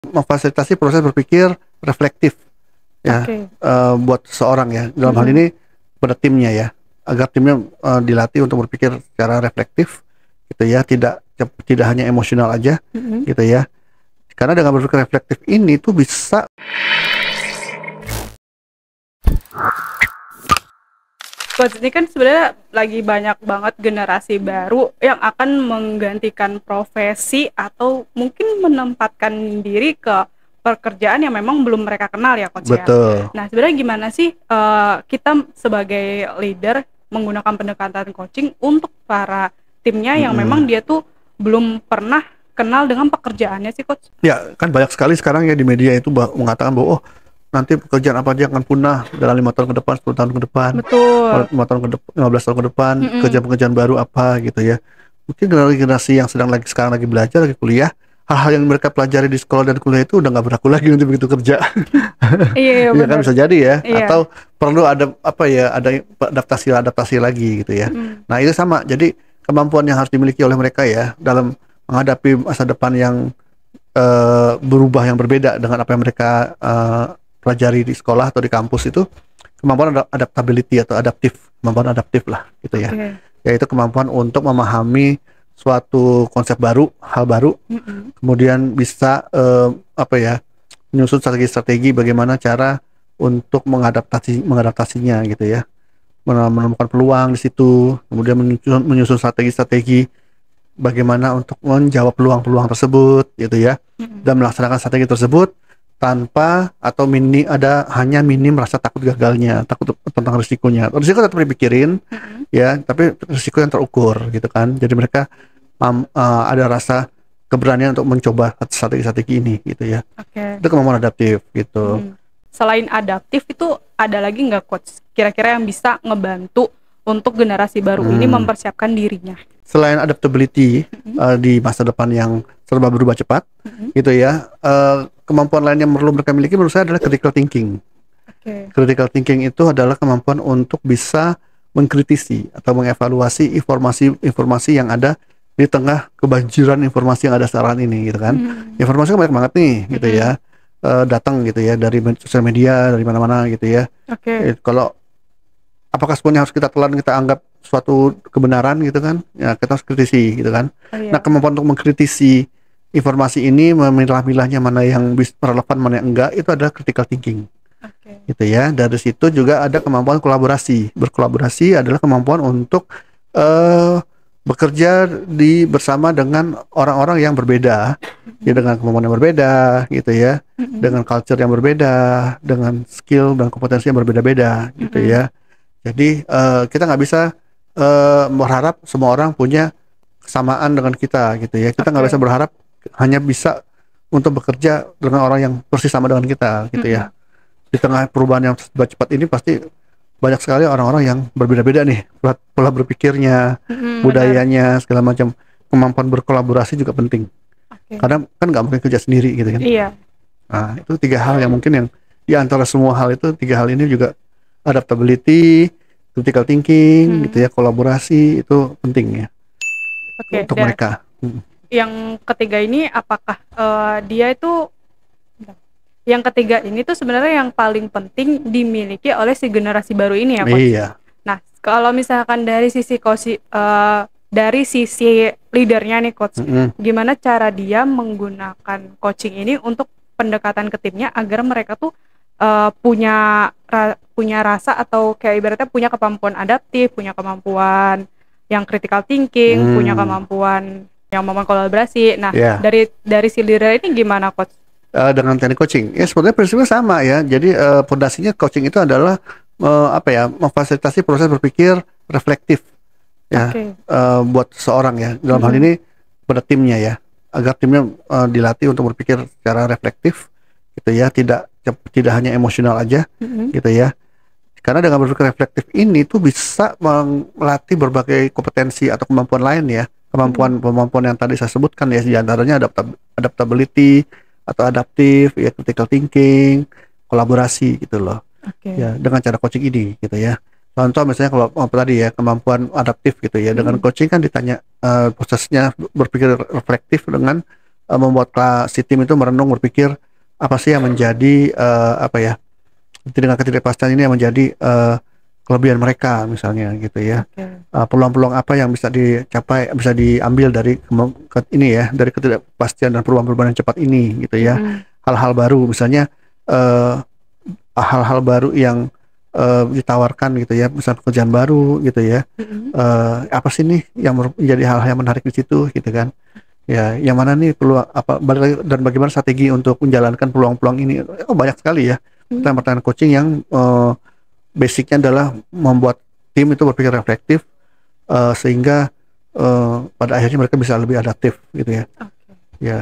memfasilitasi proses berpikir reflektif ya, Oke. buat seseorang ya, dalam hal ini pada timnya ya, agar timnya dilatih untuk berpikir secara reflektif gitu ya, tidak hanya emosional aja Mm-mm. gitu ya, karena dengan berpikir reflektif ini tuh bisa. Coach, ini kan sebenarnya lagi banyak banget generasi baru yang akan menggantikan profesi atau mungkin menempatkan diri ke pekerjaan yang memang belum mereka kenal ya, Coach ya. Betul. Nah, sebenarnya gimana sih kita sebagai leader menggunakan pendekatan coaching untuk para timnya yang memang dia tuh belum pernah kenal dengan pekerjaannya sih, Coach? Ya, kan banyak sekali sekarang ya di media itu mengatakan bahwa oh, nanti pekerjaan apa aja akan punah dalam 5 tahun ke depan, 10 tahun ke depan, Betul. 5 tahun ke depan, 15 tahun ke depan, Mm-mm. pekerjaan baru apa gitu ya. Mungkin generasi yang sekarang lagi belajar, lagi kuliah, hal-hal yang mereka pelajari di sekolah dan kuliah itu udah nggak berlaku lagi untuk begitu kerja. Iya, iya Iya kan, benar. bisa jadi ya, Iya. atau perlu ada apa ya, ada adaptasi lagi gitu ya. Mm-mm. Nah itu sama, jadi kemampuan yang harus dimiliki oleh mereka ya dalam menghadapi masa depan yang berubah, yang berbeda dengan apa yang mereka pelajari di sekolah atau di kampus, itu kemampuan adaptability atau kemampuan adaptif lah gitu ya, Oke. yaitu kemampuan untuk memahami suatu konsep baru, hal baru, Mm-mm. kemudian bisa apa ya, menyusun strategi bagaimana cara untuk mengadaptasinya gitu ya, menemukan peluang di situ, kemudian menyusun strategi bagaimana untuk menjawab peluang-peluang tersebut gitu ya, Mm-mm. dan melaksanakan strategi tersebut tanpa atau hanya minim rasa takut gagalnya, takut tentang risikonya. Risiko tetap dipikirin Mm-mm. ya, tapi risiko yang terukur gitu kan. Jadi mereka ada rasa keberanian untuk mencoba strategi-strategi ini gitu ya. Oke. Itu kemampuan adaptif gitu. Selain adaptif itu ada lagi nggak, Coach, kira-kira yang bisa ngebantu untuk generasi baru ini mempersiapkan dirinya? Selain adaptability di masa depan yang serba berubah cepat gitu ya, kemampuan lain yang perlu mereka miliki menurut saya adalah critical thinking. Oke. Critical thinking itu adalah kemampuan untuk bisa mengkritisi atau mengevaluasi informasi yang ada di tengah kebanjiran informasi yang ada sekarang ini gitu kan. Informasi kan banyak banget nih gitu ya, datang gitu ya dari sosial media, dari mana-mana gitu ya. Oke. Kalau apakah semuanya harus kita telan, kita anggap suatu kebenaran gitu kan, ya kita harus kritisi gitu kan. Oh, iya. Nah, kemampuan untuk mengkritisi informasi ini, memilah-milahnya mana yang relevan, mana yang enggak, itu adalah critical thinking Oke. gitu ya. Dari situ juga ada kemampuan kolaborasi. Berkolaborasi adalah kemampuan untuk bekerja bersama dengan orang-orang yang berbeda, ya, dengan kemampuan yang berbeda gitu ya, dengan culture yang berbeda, dengan skill dan kompetensi yang berbeda-beda gitu ya. Jadi kita nggak bisa berharap semua orang punya kesamaan dengan kita gitu ya. Kita nggak bisa berharap hanya bisa untuk bekerja dengan orang yang persis sama dengan kita gitu ya. Di tengah perubahan yang cepat ini pasti banyak sekali orang-orang yang berbeda-beda nih, pola berpikirnya, budayanya, segala macam. Kemampuan berkolaborasi juga penting. Karena kan nggak mungkin kerja sendiri gitu kan. Iya. Nah, itu 3 hal yang mungkin yang di antara semua hal itu, 3 hal ini juga adaptability, critical thinking gitu ya, kolaborasi itu penting ya. Oke. Untuk Dan mereka. yang ketiga ini apakah yang ketiga ini tuh sebenarnya yang paling penting dimiliki oleh si generasi baru ini ya, Coach? Iya. Nah, kalau misalkan dari sisi leadernya nih, Coach, gimana cara dia menggunakan coaching ini untuk pendekatan ke timnya agar mereka tuh punya rasa atau kayak ibaratnya punya kemampuan adaptif, punya kemampuan yang critical thinking, punya kemampuan yang memang kolaborasi. Nah, dari si leader ini gimana, Coach? Dengan teknik coaching, ya sebenarnya prinsipnya sama ya. Jadi fondasinya coaching itu adalah memfasilitasi proses berpikir reflektif ya, buat seseorang ya. Dalam hal ini pada timnya ya, agar timnya dilatih untuk berpikir secara reflektif gitu ya, tidak hanya emosional aja gitu ya. Karena dengan berpikir reflektif ini tuh bisa melatih berbagai kompetensi atau kemampuan lain ya, kemampuan yang tadi saya sebutkan ya, diantaranya adaptability atau adaptif ya, critical thinking, kolaborasi gitu loh. Ya, dengan cara coaching ini gitu ya. Contoh misalnya kalau tadi ya, kemampuan adaptif gitu ya, dengan coaching kan ditanya prosesnya berpikir reflektif dengan membuat si tim itu merenung berpikir apa sih yang menjadi apa ya, dengan ketidakpastian ini yang menjadi kelebihan mereka misalnya gitu ya. Peluang-peluang apa yang bisa dicapai, bisa diambil dari ini ya, dari ketidakpastian dan perubahan-perubahan yang cepat ini gitu ya. Hal-hal baru misalnya, hal-hal baru yang ditawarkan gitu ya, misalnya pekerjaan baru gitu ya. Apa sih nih yang menjadi hal yang menarik di situ gitu kan. Ya, yang mana nih peluang apa, dan bagaimana strategi untuk menjalankan peluang-peluang ini? Oh, banyak sekali ya. Pertanyaan coaching yang basicnya adalah membuat tim itu berpikir reflektif, sehingga pada akhirnya mereka bisa lebih adaptif gitu ya. Ya,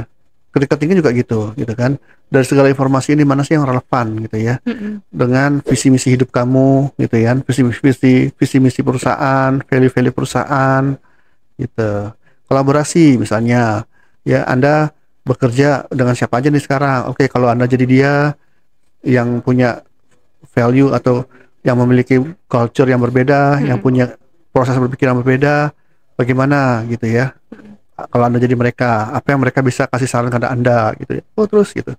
ketika tinggi juga gitu kan. Dari segala informasi ini mana sih yang relevan gitu ya, dengan visi misi hidup kamu gitu ya, visi misi perusahaan, value perusahaan gitu. Kolaborasi misalnya, ya Anda bekerja dengan siapa aja nih sekarang. Oke, kalau Anda jadi dia yang punya value atau yang memiliki culture yang berbeda, yang punya proses berpikir yang berbeda, bagaimana gitu ya. Kalau Anda jadi mereka, apa yang mereka bisa kasih saran kepada Anda gitu ya. Oh, terus gitu.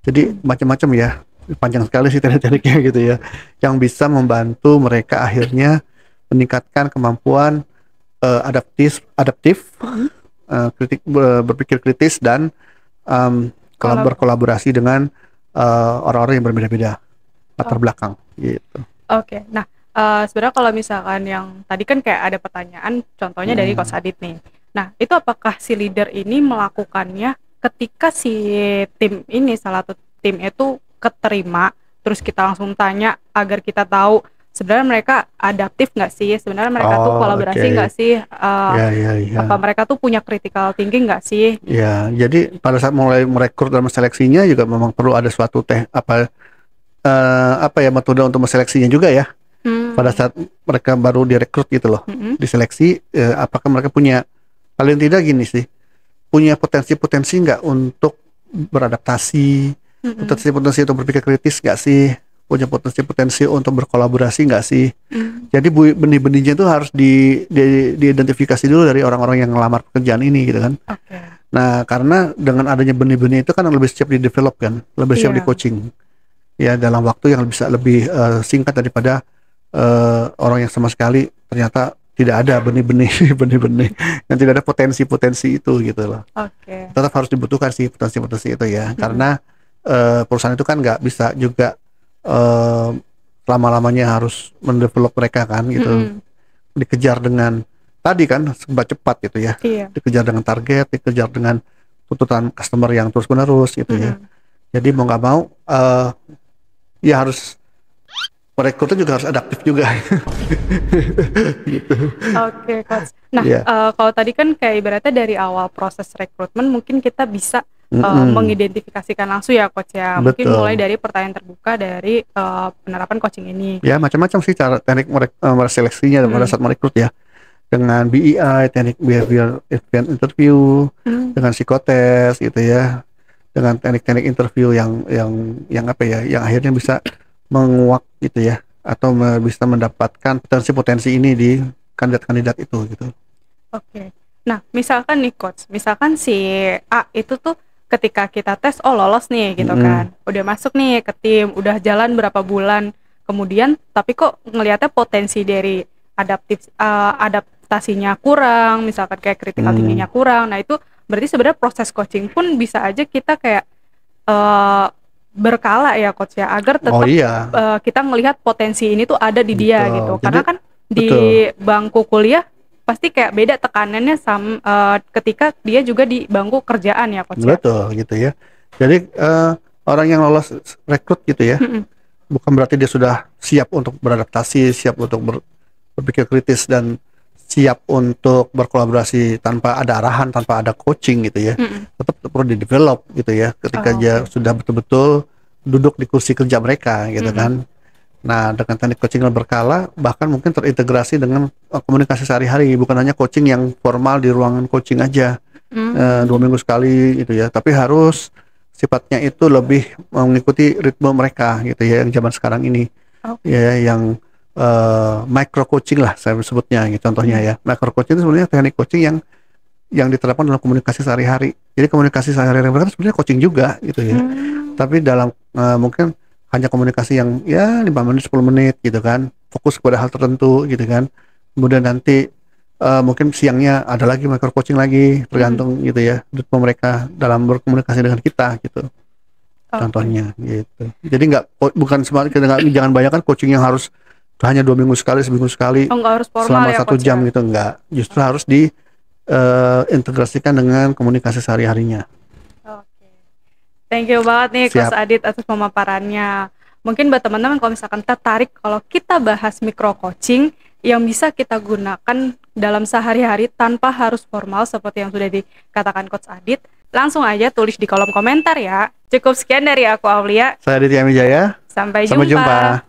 Jadi macam-macam ya, panjang sekali sih teknik-tekniknya gitu ya, yang bisa membantu mereka akhirnya meningkatkan kemampuan adaptif, berpikir kritis dan berkolaborasi dengan orang-orang yang berbeda-beda latar belakang gitu. Nah, sebenarnya kalau misalkan yang tadi kan kayak ada pertanyaan, contohnya dari Coach Adit nih. Nah, itu apakah si leader ini melakukannya ketika si tim ini, salah satu tim itu keterima, terus kita langsung tanya agar kita tahu sebenarnya mereka adaptif nggak sih, sebenarnya mereka tuh kolaborasi nggak sih, apa mereka tuh punya critical thinking nggak sih? Ya, jadi pada saat mulai merekrut dan seleksinya juga memang perlu ada suatu apa ya, metode untuk menseleksinya juga ya. Pada saat mereka baru direkrut gitu loh, diseleksi, apakah mereka punya, paling tidak gini sih, punya potensi nggak untuk beradaptasi, potensi untuk berpikir kritis nggak sih, punya potensi untuk berkolaborasi nggak sih. Jadi benih-benihnya itu harus diidentifikasi dulu dari orang-orang yang ngelamar pekerjaan ini gitu kan. Nah, karena dengan adanya benih-benih itu kan lebih siap di develop kan, lebih siap di coaching ya, dalam waktu yang bisa lebih singkat daripada orang yang sama sekali ternyata tidak ada benih-benih yang tidak ada potensi itu gitu loh. Tetap harus dibutuhkan sih potensi itu ya, karena perusahaan itu kan nggak bisa juga lama-lamanya harus mendevelop mereka kan gitu. Dikejar dengan tadi kan serba cepat gitu ya. Dikejar dengan target, dikejar dengan tuntutan customer yang terus-menerus gitu ya. Jadi mau nggak mau ya harus merekrutnya juga harus adaptif juga. Gitu. Coach. Nah, kalau tadi kan kayak ibaratnya dari awal proses rekrutmen mungkin kita bisa mengidentifikasikan langsung ya Coach ya. Mungkin mulai dari pertanyaan terbuka dari penerapan coaching ini. Ya, macam-macam sih cara teknik seleksinya pada saat merekrut ya. Dengan BEI, teknik behavior event interview, dengan psikotes gitu ya. Dengan teknik-teknik interview yang apa ya, yang akhirnya bisa menguak gitu ya, atau bisa mendapatkan potensi-potensi ini di kandidat-kandidat itu gitu. Nah, misalkan nih Coach, misalkan si A itu tuh ketika kita tes, lolos nih gitu kan, udah masuk nih ke tim, udah jalan berapa bulan, kemudian tapi kok ngelihatnya potensi dari adaptasinya kurang, misalkan kayak critical thinking-nya kurang. Nah, itu berarti sebenarnya proses coaching pun bisa aja kita kayak berkala ya Coach ya, agar tetap kita melihat potensi ini tuh ada di dia gitu. Karena kan di bangku kuliah pasti kayak beda tekanannya sama ketika dia juga di bangku kerjaan ya Coach ya. Betul gitu ya. Jadi orang yang lolos rekrut gitu ya, bukan berarti dia sudah siap untuk beradaptasi, siap untuk berpikir kritis, dan siap untuk berkolaborasi tanpa ada arahan, tanpa ada coaching gitu ya. Tetap perlu di develop gitu ya, ketika dia sudah betul-betul duduk di kursi kerja mereka gitu kan. Nah, dengan teknik coaching yang berkala, bahkan mungkin terintegrasi dengan komunikasi sehari-hari, bukan hanya coaching yang formal di ruangan coaching aja 2 minggu sekali gitu ya, tapi harus sifatnya itu lebih mengikuti ritme mereka gitu ya, yang zaman sekarang ini ya, yang micro coaching lah saya sebutnya gitu, contohnya ya. Micro coaching itu sebenarnya teknik coaching yang yang diterapkan dalam komunikasi sehari-hari. Jadi komunikasi sehari-hari mereka sebenarnya coaching juga gitu ya. Tapi dalam mungkin hanya komunikasi yang ya 5 menit 10 menit gitu kan, fokus kepada hal tertentu gitu kan. Kemudian nanti mungkin siangnya ada lagi micro coaching lagi, tergantung gitu ya ritme mereka dalam berkomunikasi dengan kita gitu. Contohnya gitu. Jadi bukan jangan bayangkan coaching yang harus hanya 2 minggu sekali, seminggu sekali, harus selama ya, 1 jam gitu, enggak. Justru harus integrasikan dengan komunikasi sehari-harinya. Thank you banget nih Coach Adit atas pemaparannya. Mungkin buat teman-teman kalau misalkan tertarik kalau kita bahas micro coaching yang bisa kita gunakan dalam sehari-hari tanpa harus formal seperti yang sudah dikatakan Coach Adit, langsung aja tulis di kolom komentar ya. Cukup sekian dari aku, Aulia. Saya Aditya Mijaya. Sampai jumpa.